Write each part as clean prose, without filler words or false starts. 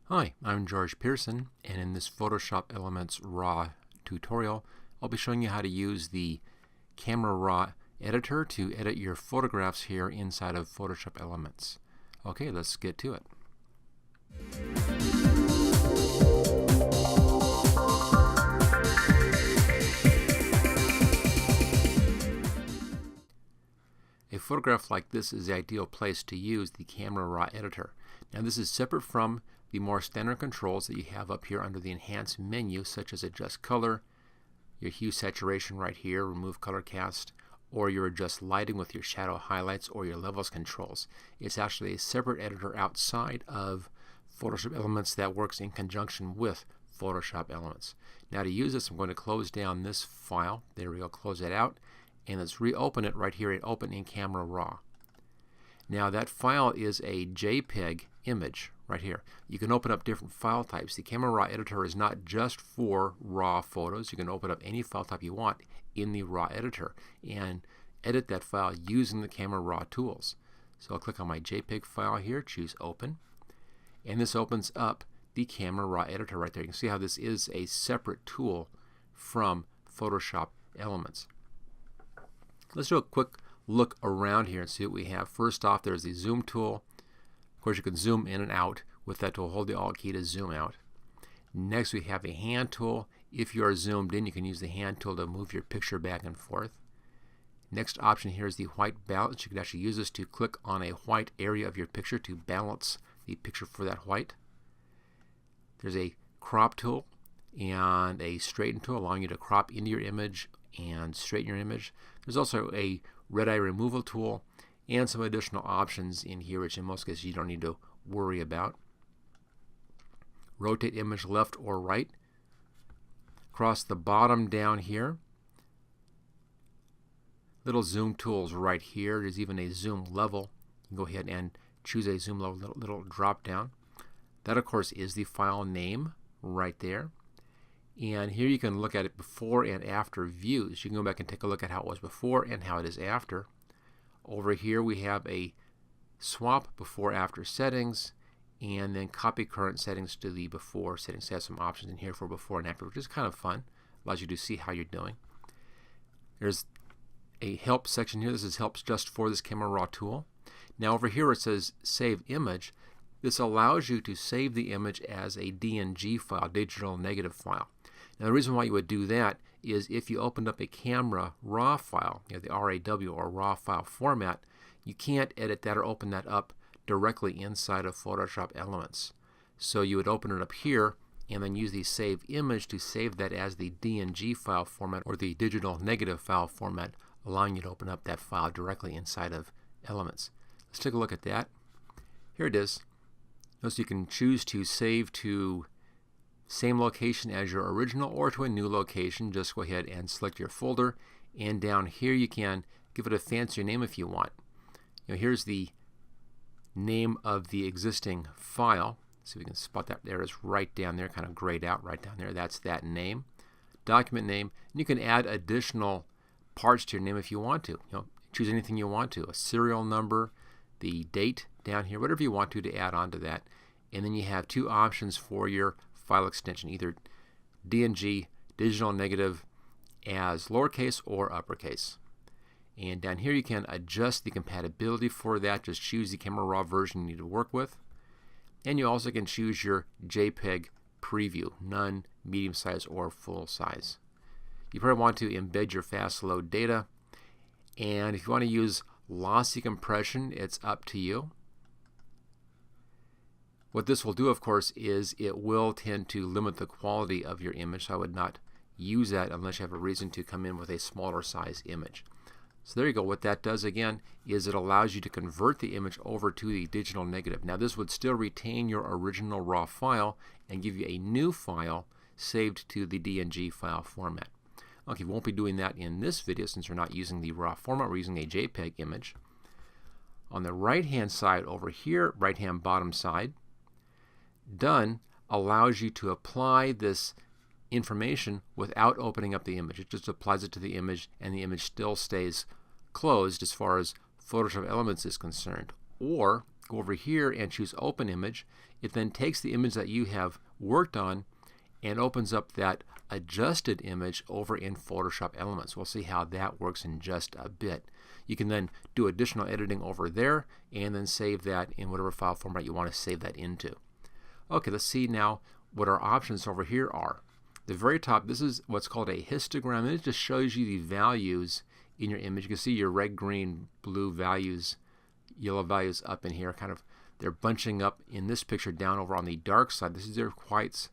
Hi, I'm George Pearson, and in this Photoshop Elements RAW tutorial, I'll be showing you how to use the Camera Raw editor to edit your photographs here inside of Photoshop Elements. Okay, let's get to it. A photograph like this is the ideal place to use the Camera Raw editor. Now this is separate from the more standard controls that you have up here under the Enhance menu, such as Adjust Color, your Hue Saturation right here, Remove Color Cast, or your Adjust Lighting with your Shadow Highlights or your Levels controls. It's actually a separate editor outside of Photoshop Elements that works in conjunction with Photoshop Elements. Now to use this, I'm going to close down this file. There we go, close it out. And let's reopen it right here at Open in Camera Raw. Now that file is a JPEG image right here. You can open up different file types. The Camera Raw editor is not just for RAW photos. You can open up any file type you want in the RAW editor and edit that file using the Camera Raw tools. So I'll click on my JPEG file here, choose Open, and this opens up the Camera Raw editor right there. You can see how this is a separate tool from Photoshop Elements. Let's do a quick look around here and see what we have. First off, there's the zoom tool. Of course, you can zoom in and out with that tool. Hold the Alt key to zoom out. Next, we have a hand tool. If you are zoomed in, you can use the hand tool to move your picture back and forth. Next option here is the white balance. You can actually use this to click on a white area of your picture to balance the picture for that white. There's a crop tool and a straighten tool allowing you to crop into your image and straighten your image. There's also a red eye removal tool and some additional options in here which in most cases you don't need to worry about. Rotate image left or right. Across the bottom down here, little zoom tools right here. There's even a zoom level. You can go ahead and choose a zoom level, little drop down. That of course is the file name right there. And here you can look at it before and after views. You can go back and take a look at how it was before and how it is after. Over here we have a swap before after settings and then copy current settings to the before settings. It has some options in here for before and after, which is kind of fun. Allows you to see how you're doing. There's a help section here. This is helps just for this Camera Raw tool. Now over here it says save image. This allows you to save the image as a DNG file, digital negative file. Now the reason why you would do that is if you opened up a Camera Raw file, the RAW or RAW file format, you can't edit that or open that up directly inside of Photoshop Elements. So you would open it up here and then use the save image to save that as the DNG file format or the digital negative file format, allowing you to open up that file directly inside of Elements. Let's take a look at that. Here it is. Notice you can choose to save to same location as your original or to a new location. Just go ahead and select your folder, and down here you can give it a fancier name if you want. Here's the name of the existing file. See if we can spot that. There is right down there, kind of grayed out right down there. That's that name, document name. And you can add additional parts to your name if you want to. Choose anything you want to, a serial number, the date down here, whatever you want to add on to that. And then you have two options for your file extension, either DNG, digital negative, as lowercase or uppercase. And down here you can adjust the compatibility for that. Just choose the Camera Raw version you need to work with. And you also can choose your JPEG preview, none, medium size, or full size. You probably want to embed your fast load data. And if you want to use lossy compression, it's up to you. What this will do, of course, is it will tend to limit the quality of your image. So I would not use that unless you have a reason to come in with a smaller size image. So there you go. What that does again is it allows you to convert the image over to the digital negative. Now this would still retain your original RAW file and give you a new file saved to the DNG file format. Okay, we won't be doing that in this video since we're not using the RAW format. We're using a JPEG image. On the right hand side over here, right hand bottom side, Done allows you to apply this information without opening up the image. It just applies it to the image and the image still stays closed as far as Photoshop Elements is concerned. Or go over here and choose Open Image. It then takes the image that you have worked on and opens up that adjusted image over in Photoshop Elements. We'll see how that works in just a bit. You can then do additional editing over there and then save that in whatever file format you want to save that into. Okay, let's see now what our options over here are. The very top, this is what's called a histogram, and it just shows you the values in your image. You can see your red, green, blue values, yellow values up in here. Kind of, they're bunching up in this picture down over on the dark side. This is your whites,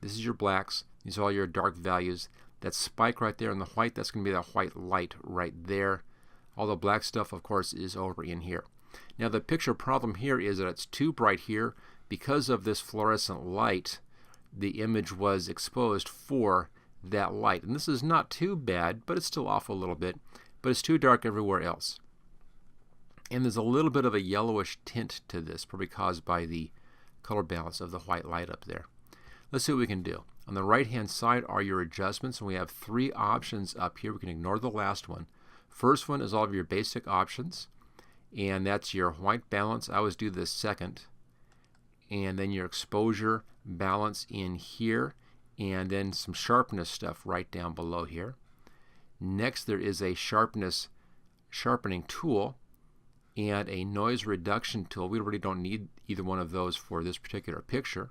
this is your blacks, these are all your dark values. That spike right there in the white, that's going to be that white light right there. All the black stuff, of course, is over in here. Now the picture problem here is that it's too bright here. Because of this fluorescent light, the image was exposed for that light. And this is not too bad, but it's still off a little bit. But it's too dark everywhere else. And there's a little bit of a yellowish tint to this, probably caused by the color balance of the white light up there. Let's see what we can do. On the right hand side are your adjustments, and we have 3 options up here. We can ignore the last one. First one is all of your basic options, and that's your white balance. I always do this second. And then your exposure balance in here, and then some sharpness stuff right down below here. Next, there is a sharpening tool and a noise reduction tool. We really don't need either one of those for this particular picture.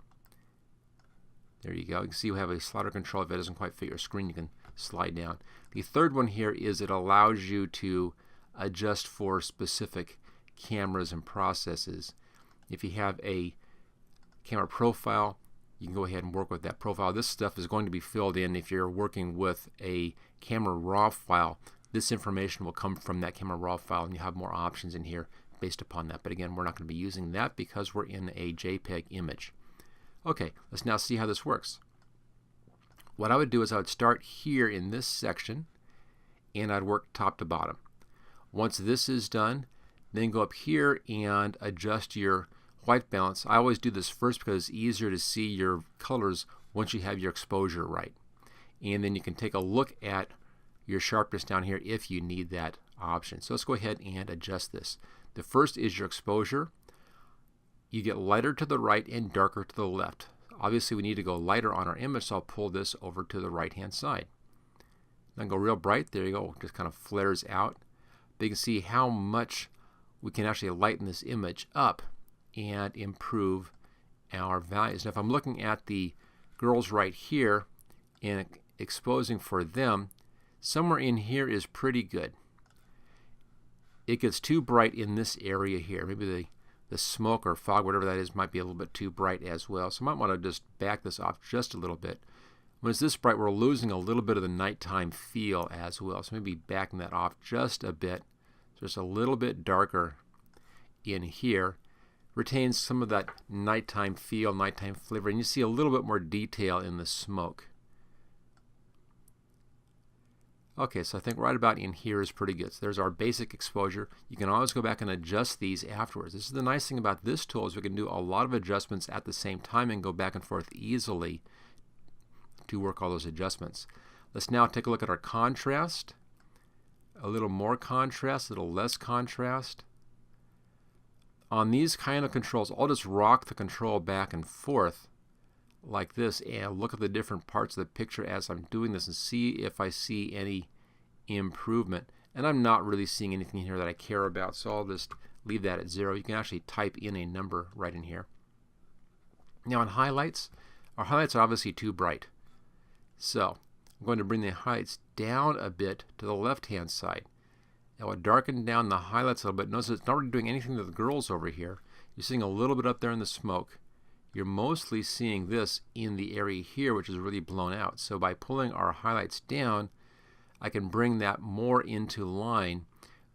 There you go. You can see we have a slider control. If it doesn't quite fit your screen, you can slide down. The third one here is it allows you to adjust for specific cameras and processes. If you have a camera profile, you can go ahead and work with that profile. This stuff is going to be filled in if you're working with a camera raw file. This information will come from that camera raw file, and you have more options in here based upon that. But again, we're not going to be using that because we're in a JPEG image. Okay, let's now see how this works. What I would do is I would start here in this section, and I'd work top to bottom. Once this is done, then go up here and adjust your white balance. I always do this first because it's easier to see your colors once you have your exposure right. And then you can take a look at your sharpness down here if you need that option. So let's go ahead and adjust this. The first is your exposure. You get lighter to the right and darker to the left. Obviously we need to go lighter on our image, so I'll pull this over to the right hand side. Then go real bright. There you go. Just kind of flares out. But you can see how much we can actually lighten this image up and improve our values. Now if I'm looking at the girls right here and exposing for them, somewhere in here is pretty good. It gets too bright in this area here. Maybe the smoke or fog, whatever that is, might be a little bit too bright as well. So I might want to just back this off just a little bit. When it's this bright, we're losing a little bit of the nighttime feel as well. So maybe backing that off just a bit. Just a little bit darker in here. Retains some of that nighttime feel, nighttime flavor, and you see a little bit more detail in the smoke. Okay, so I think right about in here is pretty good. So there's our basic exposure. You can always go back and adjust these afterwards. This is the nice thing about this tool, is we can do a lot of adjustments at the same time and go back and forth easily to work all those adjustments. Let's now take a look at our contrast. A little more contrast, a little less contrast. On these kind of controls, I'll just rock the control back and forth like this and look at the different parts of the picture as I'm doing this and see if I see any improvement. And I'm not really seeing anything here that I care about, so I'll just leave that at 0. You can actually type in a number right in here. Now on highlights, our highlights are obviously too bright. So I'm going to bring the highlights down a bit to the left hand side. Now I'll darken down the highlights a little bit. Notice it's not really doing anything to the girls over here. You're seeing a little bit up there in the smoke. You're mostly seeing this in the area here, which is really blown out. So by pulling our highlights down, I can bring that more into line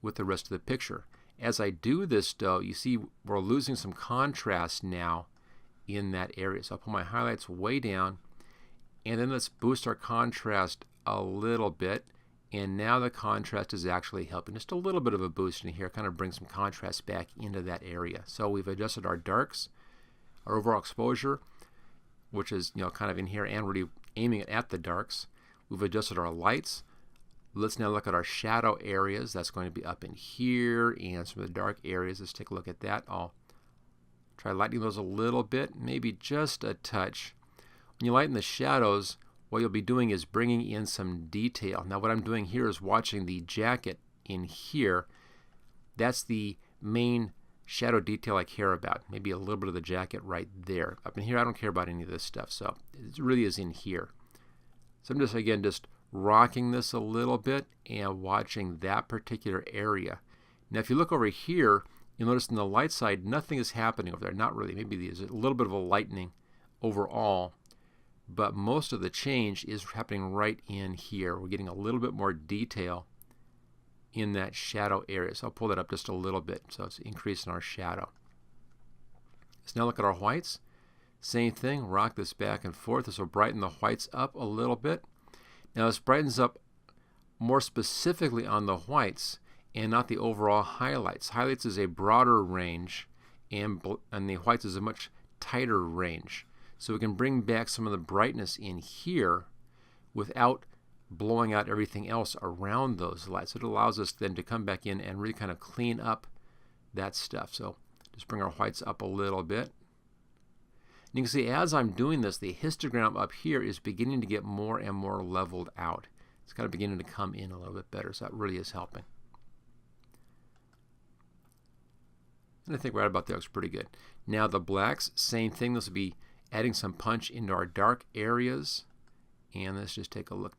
with the rest of the picture. As I do this though, you see we're losing some contrast now in that area. So I'll pull my highlights way down, and then let's boost our contrast a little bit. And now the contrast is actually helping. Just a little bit of a boost in here, kind of bring some contrast back into that area. So we've adjusted our darks, our overall exposure, which is kind of in here and really aiming it at the darks. We've adjusted our lights. Let's now look at our shadow areas. That's going to be up in here and some of the dark areas. Let's take a look at that. I'll Try lightening those a little bit, maybe just a touch. When you lighten the shadows, what you'll be doing is bringing in some detail. Now what I'm doing here is watching the jacket in here. That's the main shadow detail I care about. Maybe a little bit of the jacket right there. Up in here I don't care about any of this stuff, so it really is in here. So I'm just, again, just rocking this a little bit and watching that particular area. Now if you look over here, you'll notice on the light side nothing is happening over there. Not really. Maybe there's a little bit of a lightening overall, but most of the change is happening right in here. We're getting a little bit more detail in that shadow area. So I'll pull that up just a little bit. So it's increasing our shadow. Let's now look at our whites. Same thing, rock this back and forth. This will brighten the whites up a little bit. Now this brightens up more specifically on the whites and not the overall highlights. Highlights is a broader range and the whites is a much tighter range. So we can bring back some of the brightness in here without blowing out everything else around those lights. So it allows us then to come back in and really kind of clean up that stuff. So just bring our whites up a little bit. And you can see as I'm doing this, the histogram up here is beginning to get more and more leveled out. It's kind of beginning to come in a little bit better, so that really is helping. And I think right about there looks pretty good. Now the blacks, same thing. This will be adding some punch into our dark areas. And let's just take a look.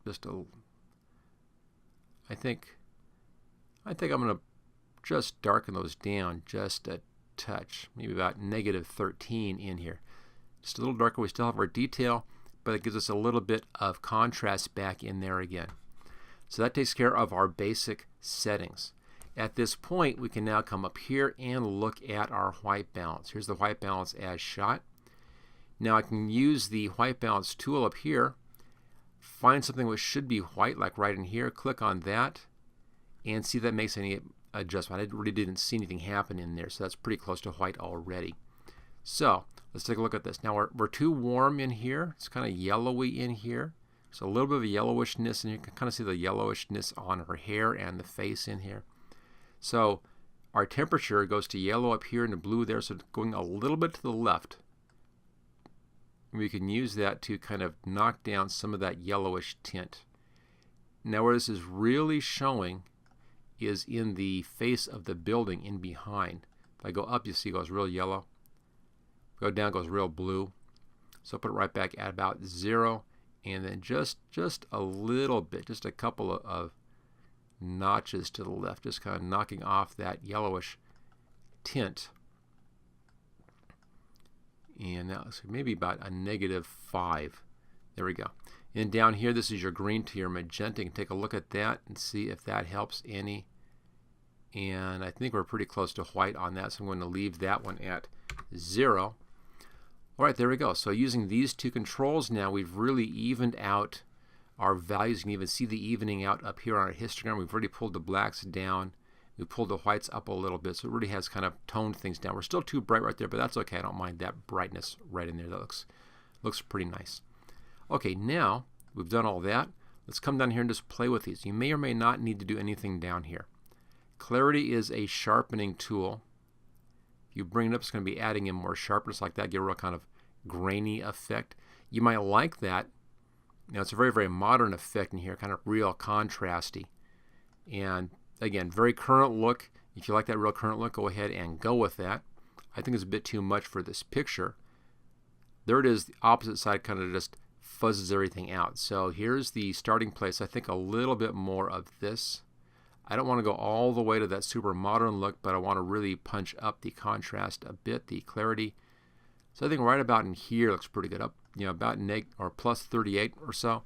I think I'm going to just darken those down just a touch, maybe about -13 in here. Just a little darker. We still have our detail, but it gives us a little bit of contrast back in there again. So that takes care of our basic settings. At this point, we can now come up here and look at our white balance. Here's the white balance as shot. Now I can use the white balance tool up here, find something which should be white, like right in here, click on that, and see if that makes any adjustment. I really didn't see anything happen in there, so that's pretty close to white already. So let's take a look at this. Now we're too warm in here. It's kind of yellowy in here. So a little bit of a yellowishness, and you can kind of see the yellowishness on her hair and the face in here. So our temperature goes to yellow up here and to blue there, so it's going a little bit to the left. We can use that to kind of knock down some of that yellowish tint. Now where this is really showing is in the face of the building in behind. If I go up, you see it goes real yellow. If I go down, it goes real blue. So put it right back at about 0, and then just a little bit, just a couple of notches to the left, just kind of knocking off that yellowish tint. And that looks maybe about a -5. There we go. And down here, this is your green to your magenta. You can take a look at that and see if that helps any. And I think we're pretty close to white on that, so I'm going to leave that one at 0. All right, there we go. So using these two controls now, we've really evened out our values. You can even see the evening out up here on our histogram. We've already pulled the blacks down. We pulled the whites up a little bit, so it really has kind of toned things down. We're still too bright right there, but that's okay. I don't mind that brightness right in there. That looks pretty nice. Okay, now we've done all that. Let's come down here and just play with these. You may or may not need to do anything down here. Clarity is a sharpening tool. If you bring it up, it's going to be adding in more sharpness like that, get a real kind of grainy effect. You might like that. Now it's a very, very modern effect in here, kind of real contrasty. And again, very current look. If you like that real current look, go ahead and go with that. I think it's a bit too much for this picture. There it is. The opposite side kind of just fuzzes everything out. So here's the starting place. I think a little bit more of this. I don't want to go all the way to that super modern look, but I want to really punch up the contrast a bit, the clarity. So I think right about in here looks pretty good. Up, about plus 38 or so.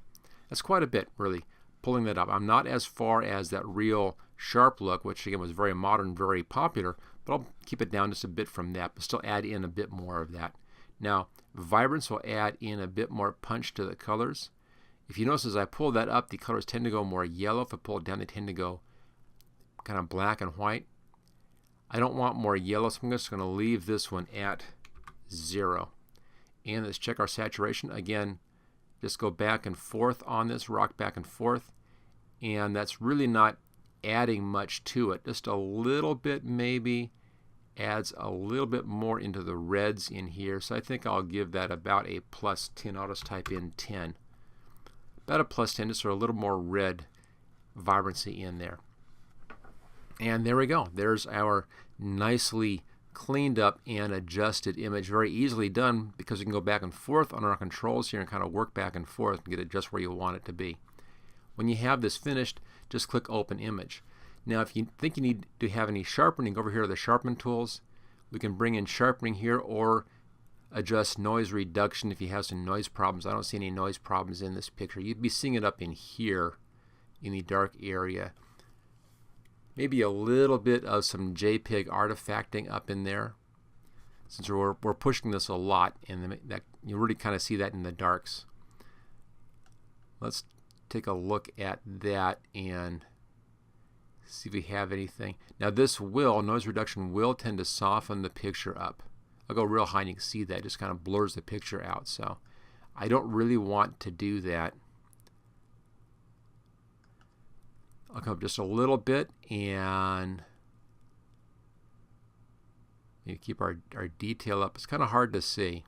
That's quite a bit, really, pulling that up. I'm not as far as that real sharp look, which again was very modern, very popular, but I'll keep it down just a bit from that, but still add in a bit more of that. Now, vibrance will add in a bit more punch to the colors. If you notice as I pull that up, the colors tend to go more yellow. If I pull it down, they tend to go kind of black and white. I don't want more yellow, so I'm just going to leave this one at 0. And let's check our saturation. Again, just go back and forth on this, rock back and forth. And that's really not adding much to it. Just a little bit maybe, adds a little bit more into the reds in here, so I think I'll give that about a +10. I'll just type in 10. About a +10, just for a little more red vibrancy in there. And there we go. There's our nicely cleaned up and adjusted image. Very easily done, because you can go back and forth on our controls here and kind of work back and forth and get it just where you want it to be. When you have this finished, just click Open Image. Now if you think you need to have any sharpening, over here are the sharpen tools. We can bring in sharpening here or adjust noise reduction if you have some noise problems. I don't see any noise problems in this picture. You'd be seeing it up in here in the dark area. Maybe a little bit of some JPEG artifacting up in there, since we're pushing this a lot, and that you really kind of see that in the darks. Let's take a look at that and see if we have anything. Now this noise reduction will tend to soften the picture up. I'll go real high and you can see that. It just kind of blurs the picture out. So I don't really want to do that. I'll come up just a little bit and maybe keep our detail up. It's kind of hard to see.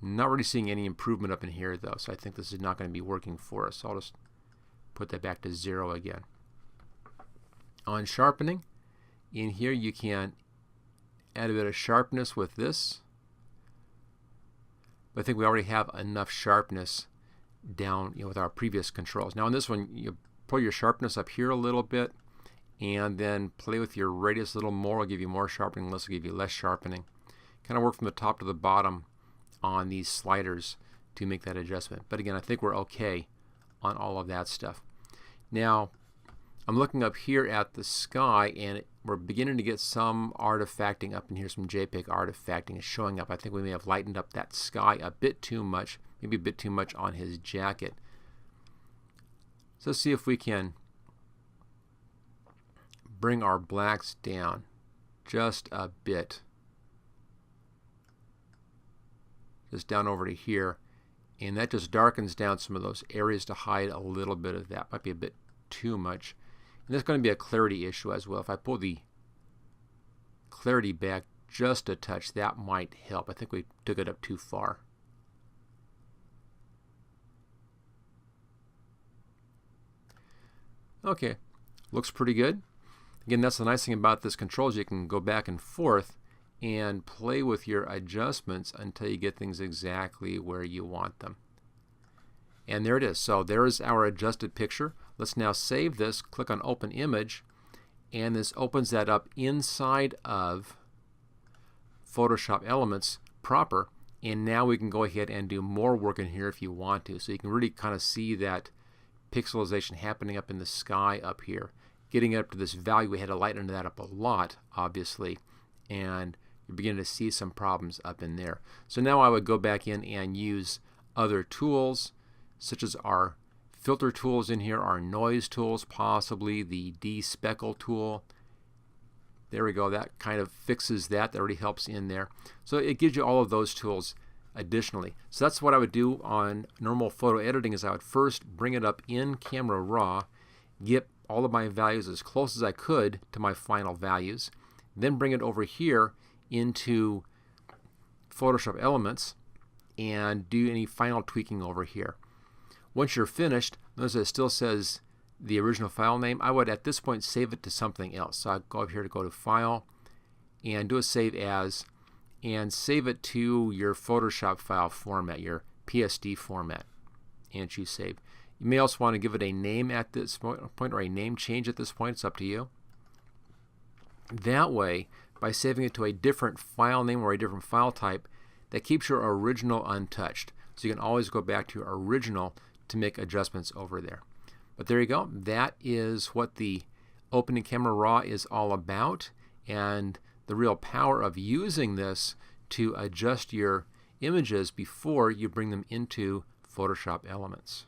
Not really seeing any improvement up in here though, so I think this is not going to be working for us. So I'll just put that back to 0 again. On sharpening, in here you can add a bit of sharpness with this. But I think we already have enough sharpness down, with our previous controls. Now on this one, you pull your sharpness up here a little bit, and then play with your radius a little more. Will give you more sharpening, less will give you less sharpening. Kind of work from the top to the bottom on these sliders to make that adjustment. But again, I think we're okay on all of that stuff. Now I'm looking up here at the sky, and we're beginning to get some artifacting up in here. Some JPEG artifacting is showing up. I think we may have lightened up that sky a bit too much, maybe a bit too much on his jacket. So let's see if we can bring our blacks down just a bit. Just down over to here. And that just darkens down some of those areas to hide a little bit of that. Might be a bit too much. And there's going to be a clarity issue as well. If I pull the clarity back just a touch, that might help. I think we took it up too far. Okay, looks pretty good. Again, that's the nice thing about this control, is you can go back and forth and play with your adjustments until you get things exactly where you want them. And there it is. So there is our adjusted picture. Let's now save this, click on Open Image, and this opens that up inside of Photoshop Elements proper. And now we can go ahead and do more work in here if you want to. So you can really kind of see that pixelization happening up in the sky up here. Getting it up to this value, we had to lighten that up a lot, obviously, and you're beginning to see some problems up in there. So now I would go back in and use other tools, such as our filter tools in here, our noise tools, possibly the despeckle tool. There we go. That kind of fixes that. That already helps in there. So it gives you all of those tools additionally. So that's what I would do on normal photo editing, is I would first bring it up in Camera Raw, get all of my values as close as I could to my final values, then bring it over here into Photoshop Elements and do any final tweaking over here. Once you're finished, notice it still says the original file name. I would at this point save it to something else. So I'd go up here to go to File and do a Save As, and save it to your Photoshop file format, your PSD format, and choose Save. You may also want to give it a name at this point, or a name change at this point. It's up to you. That way, by saving it to a different file name or a different file type, that keeps your original untouched. So you can always go back to your original to make adjustments over there. But there you go. That is what the Opening Camera Raw is all about, and the real power of using this to adjust your images before you bring them into Photoshop Elements.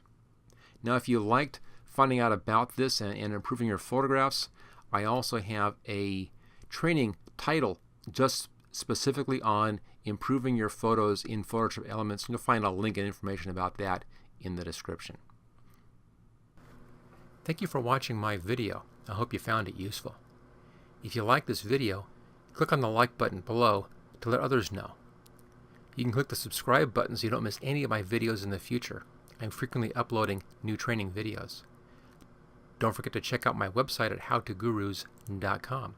Now, if you liked finding out about this and improving your photographs, I also have a training title just specifically on improving your photos in Photoshop Elements. You'll find a link and information about that in the description. Thank you for watching my video. I hope you found it useful. If you like this video, click on the like button below to let others know. You can click the subscribe button so you don't miss any of my videos in the future. I'm frequently uploading new training videos. Don't forget to check out my website at howtogurus.com.